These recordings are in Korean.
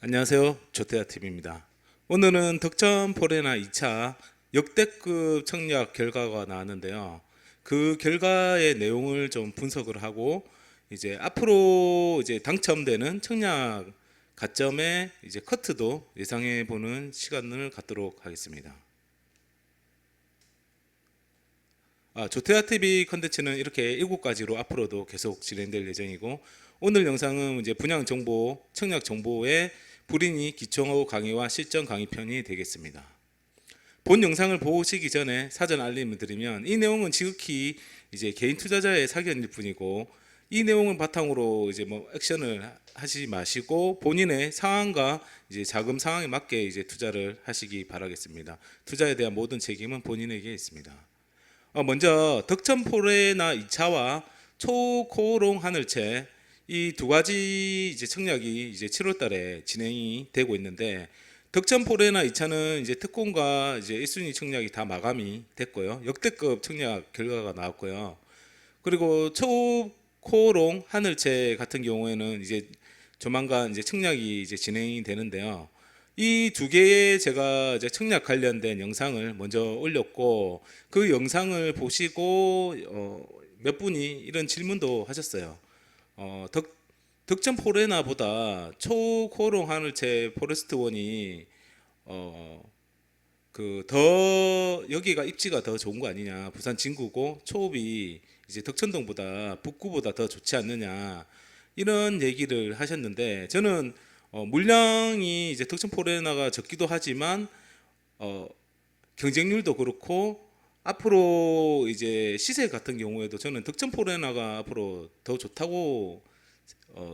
안녕하세요. 조태아TV입니다. 오늘은 덕천 포레나 2차 역대급 청약 결과가 나왔는데요. 그 결과의 내용을 좀 분석을 하고 이제 앞으로 이제 당첨되는 청약 가점의 이제 커트도 예상해 보는 시간을 갖도록 하겠습니다. 조태아TV 컨텐츠는 이렇게 7가지로 앞으로도 계속 진행될 예정이고, 오늘 영상은 이제 분양 정보, 청약 정보의 불인이 기초 강의와 실전 강의 편이 되겠습니다. 본 영상을 보시기 전에 사전 알림을 드리면, 이 내용은 지극히 이제 개인 투자자의 사견일 뿐이고, 이 내용을 바탕으로 이제 뭐 액션을 하시지 마시고 본인의 상황과 이제 자금 상황에 맞게 이제 투자를 하시기 바라겠습니다. 투자에 대한 모든 책임은 본인에게 있습니다. 먼저 덕천 포레나 2차와 초코롱 하늘채, 이 두 가지 이제 청약이 이제 7월달에 진행이 되고 있는데, 덕천 포레나 2차는 이제 특공과 이제 1순위 청약이 다 마감이 됐고요. 역대급 청약 결과가 나왔고요. 그리고 초코롱 하늘채 같은 경우에는 이제 조만간 이제 청약이 이제 진행이 되는데요. 이 두 개의 제가 이제 청약 관련된 영상을 먼저 올렸고, 그 영상을 보시고 몇 분이 이런 질문도 하셨어요. 덕천 포레나보다 초코롱 하늘채 포레스트 원이 그 더 여기가 입지가 더 좋은 거 아니냐, 부산 진구고 초읍이 이제 덕천동보다 북구보다 더 좋지 않느냐, 이런 얘기를 하셨는데, 저는 물량이 이제 덕천 포레나가 적기도 하지만 경쟁률도 그렇고 앞으로 이제 시세 같은 경우에도 저는 덕천 포레나가 앞으로 더 좋다고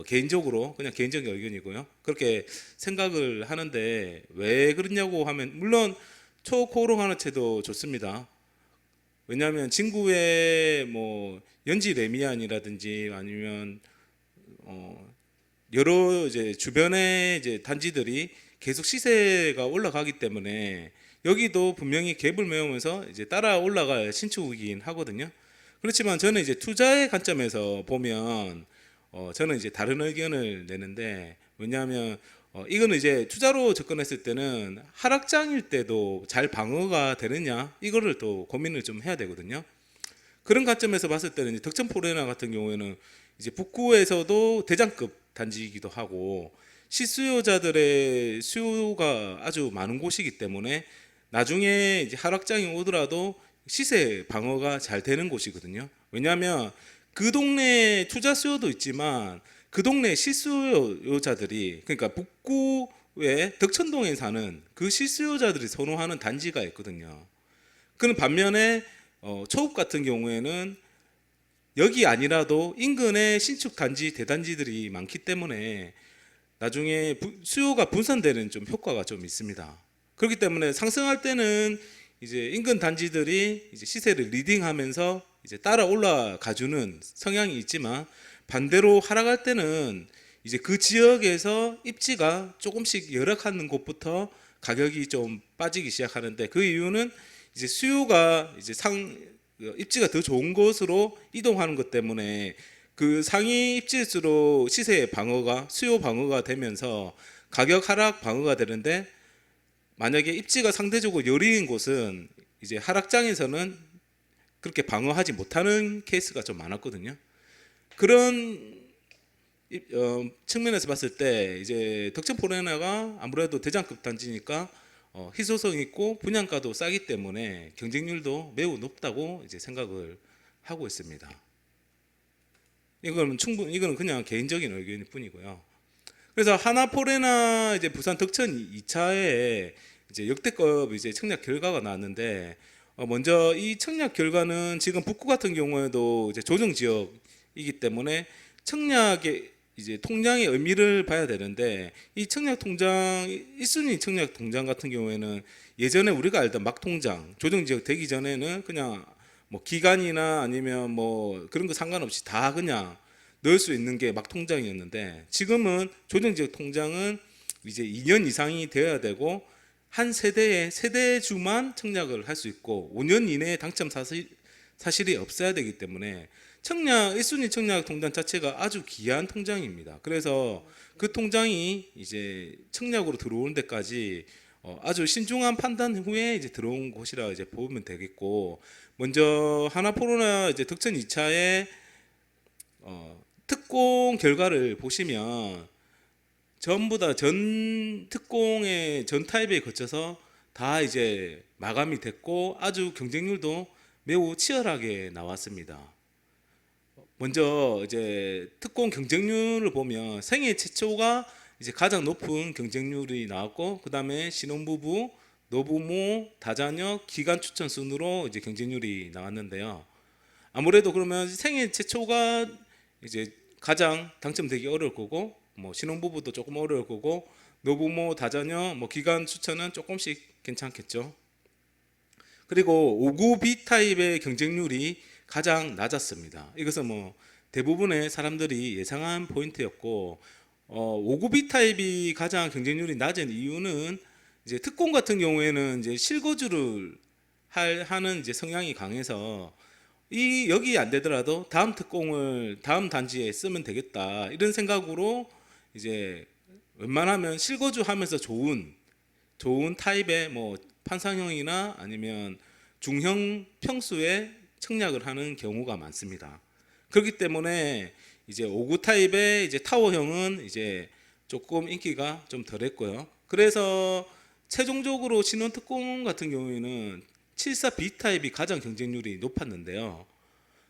개인적으로, 그냥 개인적인 의견이고요, 그렇게 생각을 하는데, 왜 그러냐고 하면, 물론 초코롱 하늘채도 좋습니다. 왜냐하면 진구의 뭐 연지 레미안이라든지 아니면 여러 이제 주변의 이제 단지들이 계속 시세가 올라가기 때문에 여기도 분명히 갭을 메우면서 이제 따라 올라갈 신축이긴 하거든요. 그렇지만 저는 이제 투자의 관점에서 보면 저는 이제 다른 의견을 내는데, 왜냐하면 이거는 이제 투자로 접근했을 때는 하락장일 때도 잘 방어가 되느냐, 이거를 또 고민을 좀 해야 되거든요. 그런 관점에서 봤을 때는 이제 덕천 포레나 같은 경우에는 이제 북구에서도 대장급 단지이기도 하고 실수요자들의 수요가 아주 많은 곳이기 때문에 나중에 이제 하락장이 오더라도 시세 방어가 잘 되는 곳이거든요. 왜냐하면 그 동네 투자 수요도 있지만 그 동네 실수요자들이, 그러니까 북구에 덕천동에 사는 그 실수요자들이 선호하는 단지가 있거든요. 그런 반면에 초읍 같은 경우에는 여기 아니라도 인근에 신축 단지 대단지들이 많기 때문에 나중에 수요가 분산되는 좀 효과가 좀 있습니다. 그렇기 때문에 상승할 때는 이제 인근 단지들이 이제 시세를 리딩하면서 이제 따라 올라가주는 성향이 있지만, 반대로 하락할 때는 이제 그 지역에서 입지가 조금씩 열악하는 곳부터 가격이 좀 빠지기 시작하는데, 그 이유는 이제 수요가 이제 입지가 더 좋은 곳으로 이동하는 것 때문에 그 상위 입지일수록 시세 방어가, 수요 방어가 되면서 가격 하락 방어가 되는데, 만약에 입지가 상대적으로 여리인 곳은 이제 하락장에서는 그렇게 방어하지 못하는 케이스가 좀 많았거든요. 그런 측면에서 봤을 때 이제 덕천 포레나가 아무래도 대장급 단지니까 희소성 있고 분양가도 싸기 때문에 경쟁률도 매우 높다고 이제 생각을 하고 있습니다. 이거는 그냥 개인적인 의견일 뿐이고요. 그래서 하나포레나 이제 부산 덕천 2차에 이제 역대급 이제 청약 결과가 나왔는데, 먼저 이 청약 결과는 지금 북구 같은 경우에도 이제 조정 지역이기 때문에 청약의 이제 통장의 의미를 봐야 되는데, 이 청약 통장 1순위 청약 통장 같은 경우에는 예전에 우리가 알던 막 통장, 조정 지역 되기 전에는 그냥 뭐 기간이나 아니면 뭐 그런 거 상관없이 다 그냥 넣을 수 있는 게 막 통장이었는데, 지금은 조정 지역 통장은 이제 2년 이상이 되어야 되고 한 세대의 세대주만 청약을 할 수 있고 5년 이내에 당첨 사실이 없어야 되기 때문에 1순위 청약 통장 자체가 아주 귀한 통장입니다. 그래서 그 통장이 이제 청약으로 들어오는 데까지 아주 신중한 판단 후에 이제 들어온 곳이라 이제 보면 되겠고, 먼저 하나포르나 이제 득천 2차의 특공 결과를 보시면 전부 다 전 특공의 전 타입에 거쳐서 다 이제 마감이 됐고 아주 경쟁률도 매우 치열하게 나왔습니다. 먼저 이제 특공 경쟁률을 보면 생애 최초가 이제 가장 높은 경쟁률이 나왔고, 그 다음에 신혼부부, 노부모, 다자녀, 기간 추천 순으로 이제 경쟁률이 나왔는데요. 아무래도 그러면 생애 최초가 이제 가장 당첨되기 어려울 거고, 뭐 신혼부부도 조금 어려울 거고, 노부모, 다자녀, 뭐 기간 추천은 조금씩 괜찮겠죠. 그리고 5구 B 타입의 경쟁률이 가장 낮았습니다. 이것은 뭐 대부분의 사람들이 예상한 포인트였고, 5구 B 타입이 가장 경쟁률이 낮은 이유는 이제 특공 같은 경우에는 이제 실거주를 하는 이제 성향이 강해서 이 여기 안 되더라도 다음 특공을 다음 단지에 쓰면 되겠다 이런 생각으로 이제 웬만하면 실거주하면서 좋은 타입의 뭐 판상형이나 아니면 중형 평수에 청약을 하는 경우가 많습니다. 그렇기 때문에 이제 5구 타입의 이제 타워형은 이제 조금 인기가 좀 덜했고요. 그래서 최종적으로 신혼특공 같은 경우에는 74B 타입이 가장 경쟁률이 높았는데요.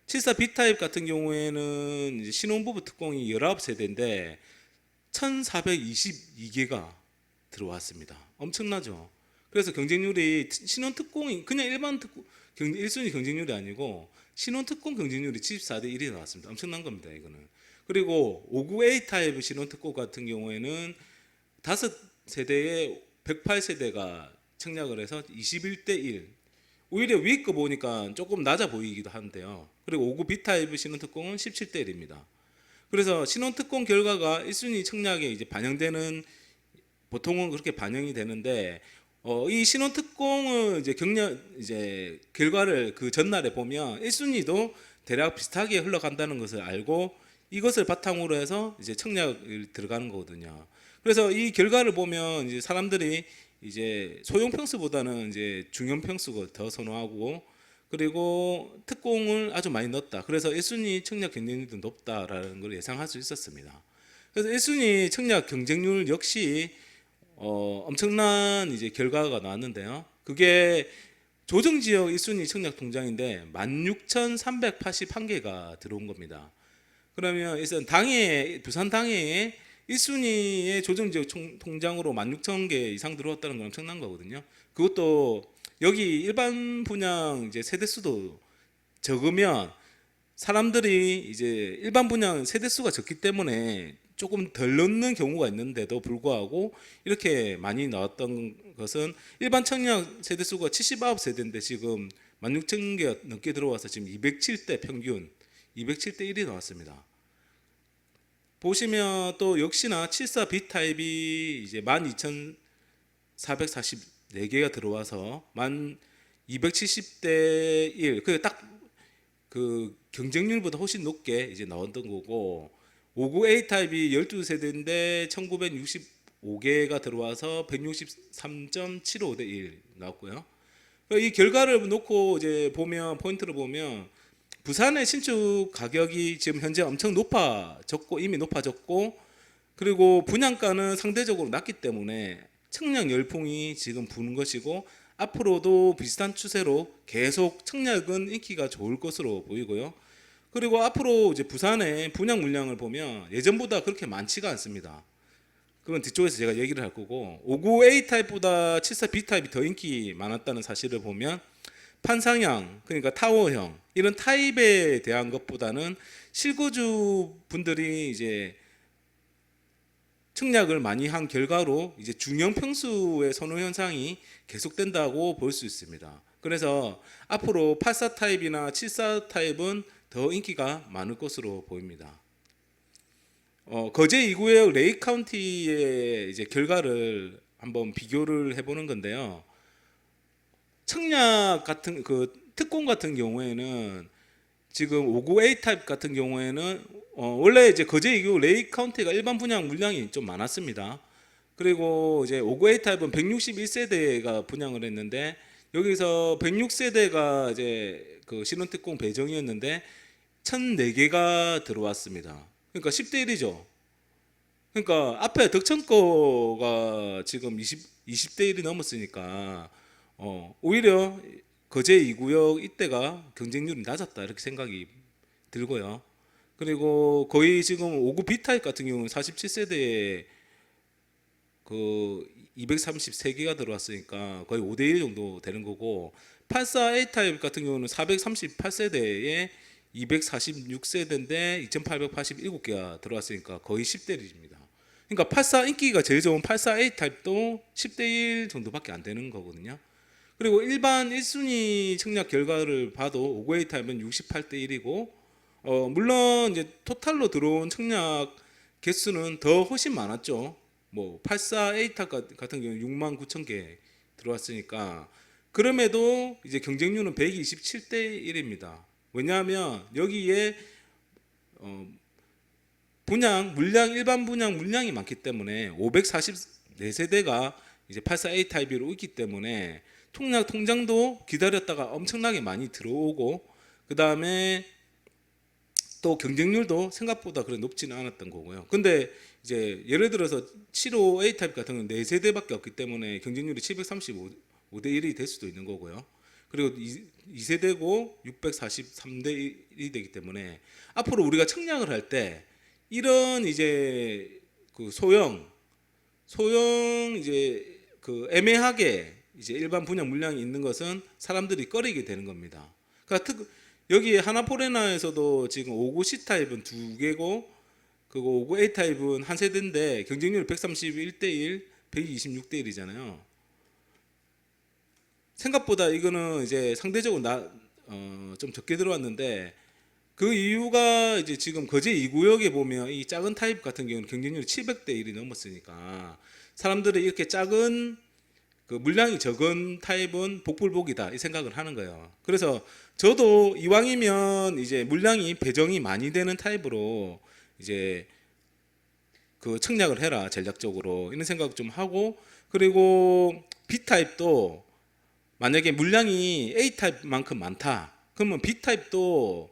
74B 타입 같은 경우에는 이제 신혼부부 특공이 19세대인데 1422개가 들어왔습니다. 엄청나죠. 그래서 경쟁률이 신혼특공이 그냥 일반 특공 1순위 경쟁률이 아니고 신혼특공 경쟁률이 74대 1이 나왔습니다. 엄청난 겁니다, 이거는. 그리고 59A 타입 신혼특공 같은 경우에는 5세대에 108세대가 청약을 해서 21대 1. 오히려 위에 거 보니까 조금 낮아 보이기도 한데요. 그리고 59B 타입 신혼특공은 17대 1입니다. 그래서 신혼특공 결과가 1순위 청약에 이제 반영되는, 보통은 그렇게 반영이 되는데, 이 신혼특공은 이제 결과를 그 전날에 보면 1순위도 대략 비슷하게 흘러간다는 것을 알고 이것을 바탕으로 해서 이제 청약을 들어가는 거거든요. 그래서 이 결과를 보면 이제 사람들이 이제 소형 평수보다는 이제 중형 평수가 더 선호하고, 그리고 특공을 아주 많이 넣었다. 그래서 1순위 청약 경쟁률도 높다라는 걸 예상할 수 있었습니다. 그래서 1순위 청약 경쟁률 역시 엄청난 이제 결과가 나왔는데요. 그게 조정지역 1순위 청약 통장인데 16,381개가 들어온 겁니다. 그러면 일단 부산 당해에 1순위의 조정지역 통장으로 16,000개 이상 들어왔다는 건 엄청난 거거든요. 그것도 여기 일반 분양 이제 세대수도 적으면 사람들이 이제 일반 분양 세대수가 적기 때문에 조금 덜 넣는 경우가 있는데도 불구하고 이렇게 많이 나왔던 것은 일반 청약 세대수가 79세대인데 지금 16,000개 넘게 들어와서 지금 207대 평균 207대 1이 나왔습니다. 보시면 또 역시나 74B 타입이 이제 12,444개가 들어와서 270대 1, 그 경쟁률보다 훨씬 높게 이제 나왔던 거고, 59A 타입이 12세대인데 1965개가 들어와서 163.75대 1 나왔고요. 이 결과를 놓고 이제 보면 포인트를 보면 부산의 신축 가격이 지금 현재 엄청 이미 높아졌고, 그리고 분양가는 상대적으로 낮기 때문에 청약 열풍이 지금 부는 것이고, 앞으로도 비슷한 추세로 계속 청약은 인기가 좋을 것으로 보이고요. 그리고 앞으로 이제 부산의 분양 물량을 보면 예전보다 그렇게 많지가 않습니다. 그건 뒤쪽에서 제가 얘기를 할 거고, 59A 타입보다 74B 타입이 더 인기 많았다는 사실을 보면 판상형, 그러니까 타워형 이런 타입에 대한 것보다는 실거주 분들이 이제 청약을 많이 한 결과로 이제 중형 평수의 선호 현상이 계속된다고 볼 수 있습니다. 그래서 앞으로 84 타입이나 74 타입은 더 인기가 많을 것으로 보입니다. 거제 2구역 레이 카운티의 이제 결과를 한번 비교를 해보는 건데요. 청약 같은 그 특공 같은 경우에는 지금 59A 타입 같은 경우에는 원래 이제 거제 이후 레이 카운티가 일반 분양 물량이 좀 많았습니다. 그리고 이제 59A 타입은 161세대가 분양을 했는데 여기서 106세대가 이제 그 신혼특공 배정이었는데 1004개가 들어왔습니다. 그러니까 10대 1이죠. 그러니까 앞에 덕천 거가 지금 20대 1이 넘었으니까 오히려 거제 2구역 이때가 경쟁률이 낮았다 이렇게 생각이 들고요. 그리고 거의 지금 5구 B타입 같은 경우는 47세대에 그 233개가 들어왔으니까 거의 5대1 정도 되는 거고 84A 타입 같은 경우는 438세대에 246세대인데 2887개가 들어왔으니까 거의 10대 1입니다. 그러니까 84 인기가 제일 좋은 84A 타입도 10대 1 정도밖에 안 되는 거거든요. 그리고 일반 1순위 청약 결과를 봐도 59A 타입은 68대 1이고 물론 이제 토탈로 들어온 청약 개수는 더 훨씬 많았죠. 뭐 84A 타입 같은 경우는 6만 9천 개 들어왔으니까 그럼에도 이제 경쟁률은 127대 1입니다. 왜냐하면 여기에 분양 물량 일반 분양 물량이 많기 때문에 544세대가 이제 84A 타입으로 있기 때문에 통장도 기다렸다가 엄청나게 많이 들어오고 그 다음에 또 경쟁률도 생각보다 그래 높지는 않았던 거고요. 근데 이제 예를 들어서 75A 타입 같은 경우는 4세대밖에 없기 때문에 경쟁률이 735대 1이 될 수도 있는 거고요. 그리고 2세대고 643대 1이 되기 때문에 앞으로 우리가 청약을 할 때 이런 이제 그 소형 이제 그 애매하게 이제 일반 분양 물량이 있는 것은 사람들이 꺼리게 되는 겁니다. 그러니까 여기 하나포레나에서도 지금 59 C 타입은 2개고 그리고 59 A 타입은 한 세대인데 경쟁률 131대 1, 126대 1이잖아요. 생각보다 이거는 이제 상대적으로 좀 적게 들어왔는데 그 이유가 이제 지금 거제 2구역에 보면 이 작은 타입 같은 경우는 경쟁률이 700대 1이 넘었으니까 사람들이 이렇게 작은 그 물량이 적은 타입은 복불복이다 이 생각을 하는 거예요. 그래서 저도 이왕이면 이제 물량이 배정이 많이 되는 타입으로 이제 그 청약을 해라 전략적으로 이런 생각 좀 하고 그리고 B 타입도 만약에 물량이 A 타입만큼 많다 그러면 B 타입도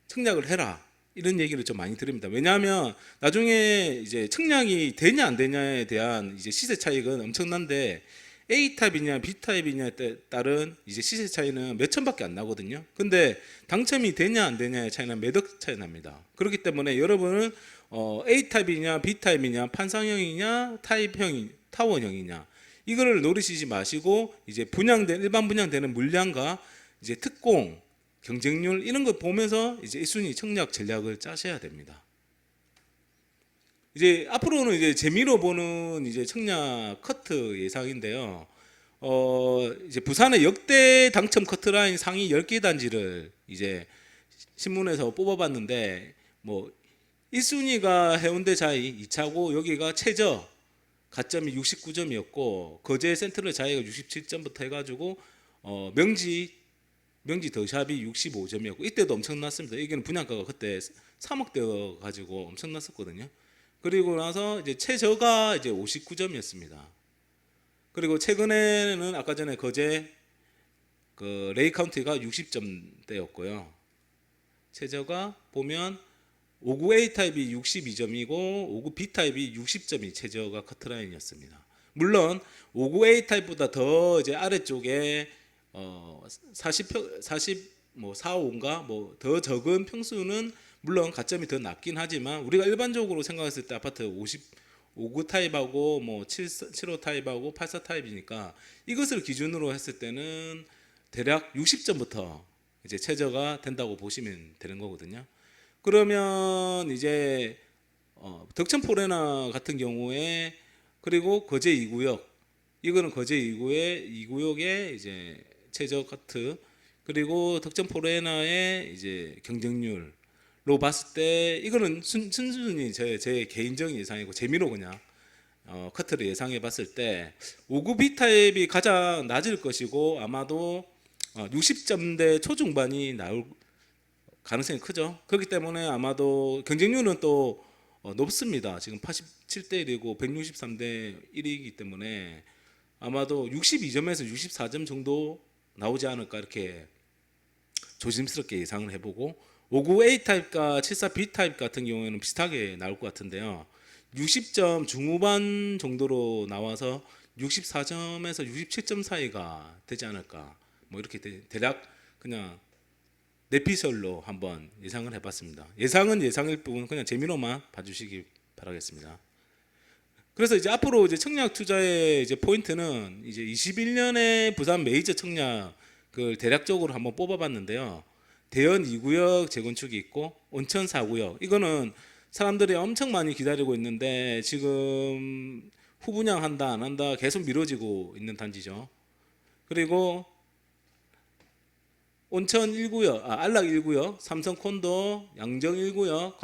청약을 해라 이런 얘기를 좀 많이 드립니다. 왜냐하면 나중에 이제 청약이 되냐 안 되냐에 대한 이제 시세 차익은 엄청난데 A 타입이냐 B 타입이냐에 따른 이제 시세 차이는 몇 천밖에 안 나거든요. 근데 당첨이 되냐 안 되냐의 차이는 몇억 차이 납니다. 그렇기 때문에 여러분은 A 타입이냐 B 타입이냐 판상형이냐 타입형이 타원형이냐 이거를 노리시지 마시고 이제 일반 분양되는 물량과 이제 특공 경쟁률 이런 거 보면서 이제 1순위 청약 전략을 짜셔야 됩니다. 이제 앞으로는 이제 재미로 보는 이제 청약 커트 예상인데요. 이제 부산의 역대 당첨 커트라인 상위 10개 단지를 이제 신문에서 뽑아봤는데 뭐 1순위가 해운대 자이 2차고 여기가 최저 가점이 69점이었고 거제 센트럴 자이가 67점부터 해가지고 명지 더샵이 65점이었고 이때도 엄청났습니다. 이게는 분양가가 그때 3억대 가지고 엄청났었거든요. 그리고 나서 이제 최저가 이제 59점이었습니다. 그리고 최근에는 아까 전에 거제 그 레이 카운티가 60점대였고요. 최저가 보면 59A 타입이 62점이고 59 B 타입이 60점이 최저가 커트라인이었습니다. 물론 59A 타입보다 더 이제 아래쪽에 40뭐 4, 5인가 뭐 더 적은 평수는 물론 가점이 더 낮긴 하지만 우리가 일반적으로 생각했을 때 아파트 59 타입하고 뭐 75 타입하고 84 타입이니까 이것을 기준으로 했을 때는 대략 60점부터 이제 최저가 된다고 보시면 되는 거거든요. 그러면 이제 덕천 포레나 같은 경우에 그리고 거제 2구역 이거는 거제 2구역의 이제 최저 커트 그리고 덕천 포레나의 이제 경쟁률로 봤을 때 이거는 순순히 제 개인적인 예상이고 재미로 그냥 커트를 예상해 봤을 때 59 B 타입이 가장 낮을 것이고 아마도 60점대 초중반이 나올 가능성이 크죠. 그렇기 때문에 아마도 경쟁률은 또 높습니다. 지금 87대 1이고 163대 1이기 때문에 아마도 62점에서 64점 정도 나오지 않을까 이렇게 조심스럽게 예상을 해보고 59A 타입과 74B 타입 같은 경우에는 비슷하게 나올 것 같은데요. 60점 중후반 정도로 나와서 64점에서 67점 사이가 되지 않을까 뭐 이렇게 대략 그냥 내피셜로 한번 예상을 해봤습니다. 예상은 예상일 뿐 그냥 재미로만 봐주시기 바라겠습니다. 그래서 이제 앞으로 이제 청약 투자의 이제 포인트는 이제 21년에 부산 메이저 청약을 대략적으로 한번 뽑아봤는데요. 대연 2구역 재건축이 있고 온천 4구역 이거는 사람들이 엄청 많이 기다리고 있는데 지금 후분양 한다 안 한다 계속 미뤄지고 있는 단지죠. 그리고 온천 1구역, 안락 1구역, 삼성 콘도, 양정 1구역,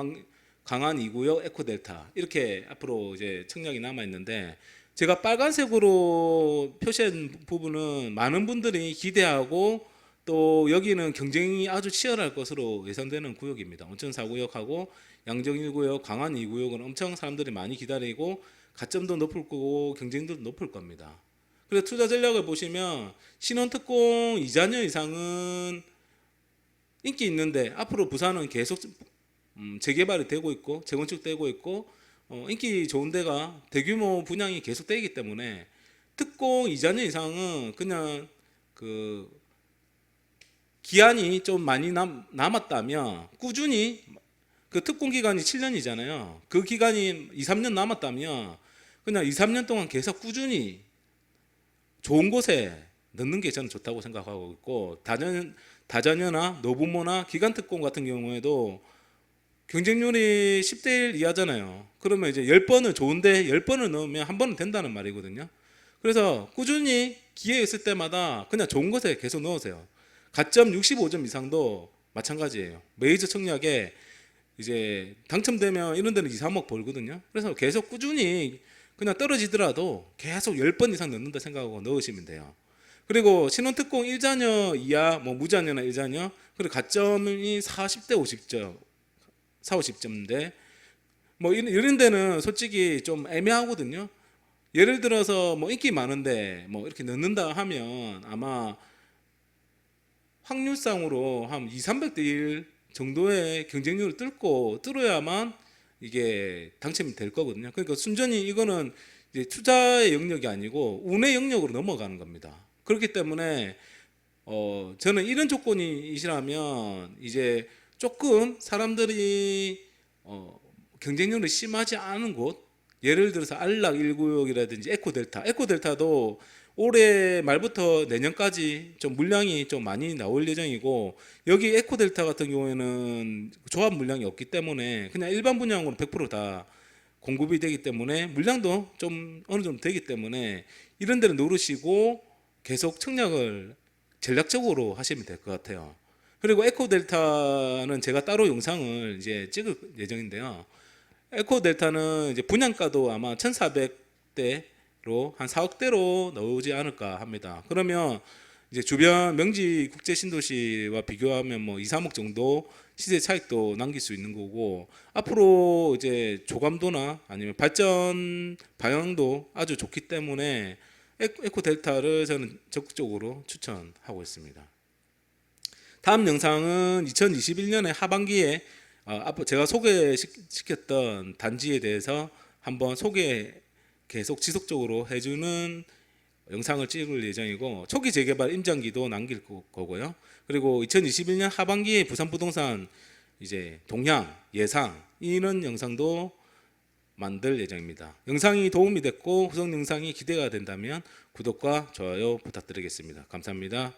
강안 2구역, 에코델타 이렇게 앞으로 이제 청약이 남아 있는데 제가 빨간색으로 표시한 부분은 많은 분들이 기대하고 또 여기는 경쟁이 아주 치열할 것으로 예상되는 구역입니다. 온천 4구역하고 양정 1구역, 강안 2구역은 엄청 사람들이 많이 기다리고 가점도 높을 거고 경쟁도 높을 겁니다. 그래서 투자 전략을 보시면 신혼특공 2잔여 이상은 인기 있는데 앞으로 부산은 계속 재개발이 되고 있고 재건축되고 있고 인기 좋은 데가 대규모 분양이 계속 되기 때문에 특공 2잔여 이상은 그냥 그 기한이 좀 많이 남았다면 꾸준히 그 특공 기간이 7년이잖아요. 그 기간이 2, 3년 남았다면 그냥 2, 3년 동안 계속 꾸준히 좋은 곳에 넣는 게 저는 좋다고 생각하고 있고 다자녀나 노부모나 기간특공 같은 경우에도 경쟁률이 10대 1 이하잖아요. 그러면 이제 10번을 좋은데 10번을 넣으면 한 번은 된다는 말이거든요. 그래서 꾸준히 기회 있을 때마다 그냥 좋은 곳에 계속 넣으세요. 가점 65점 이상도 마찬가지예요. 메이저 청약에 이제 당첨되면 이런 데는 2, 3억 벌거든요. 그래서 계속 꾸준히 그냥 떨어지더라도 계속 10번 이상 넣는다 생각하고 넣으시면 돼요. 그리고 신혼특공 1자녀 이하, 뭐 무자녀나 1자녀, 그리고 가점이 40대 50점, 4, 50점인데 뭐 이런 데는 솔직히 좀 애매하거든요. 예를 들어서 뭐 인기 많은데 뭐 이렇게 넣는다 하면 아마 확률상으로 한 2, 300대 1 정도의 경쟁률을 뚫어야만 이게 당첨이 될 거거든요. 그러니까 순전히 이거는 이제 투자의 영역이 아니고 운의 영역으로 넘어가는 겁니다. 그렇기 때문에 저는 이런 조건이시라면 이제 조금 사람들이 경쟁률이 심하지 않은 곳, 예를 들어서 안락 1구역이라든지 에코델타도 올해 말부터 내년까지 좀 물량이 좀 많이 나올 예정이고 여기 에코델타 같은 경우에는 조합 물량이 없기 때문에 그냥 일반 분양으로 100%다 공급이 되기 때문에 물량도 좀 어느 정도 되기 때문에 이런 데를 노리시고 계속 청약을 전략적으로 하시면 될 것 같아요. 그리고 에코델타는 제가 따로 영상을 이제 찍을 예정인데요. 에코델타는 이제 분양가도 아마 1,400대로 한 4억대로 나오지 않을까 합니다. 그러면 이제 주변 명지 국제 신도시와 비교하면 뭐 2, 3억 정도 시세 차익도 남길 수 있는 거고 앞으로 이제 조감도나 아니면 발전 방향도 아주 좋기 때문에 에코델타를 저는 적극적으로 추천하고 있습니다. 다음 영상은 2021년의 하반기에 제가 소개시켰던 단지에 대해서 한번 계속 지속적으로 해주는 영상을 찍을 예정이고 초기 재개발 임장기도 남길 거고요. 그리고 2021년 하반기에 부산 부동산 이제 동향 예상 이런 영상도 만들 예정입니다. 영상이 도움이 됐고 후속 영상이 기대가 된다면 구독과 좋아요 부탁드리겠습니다. 감사합니다.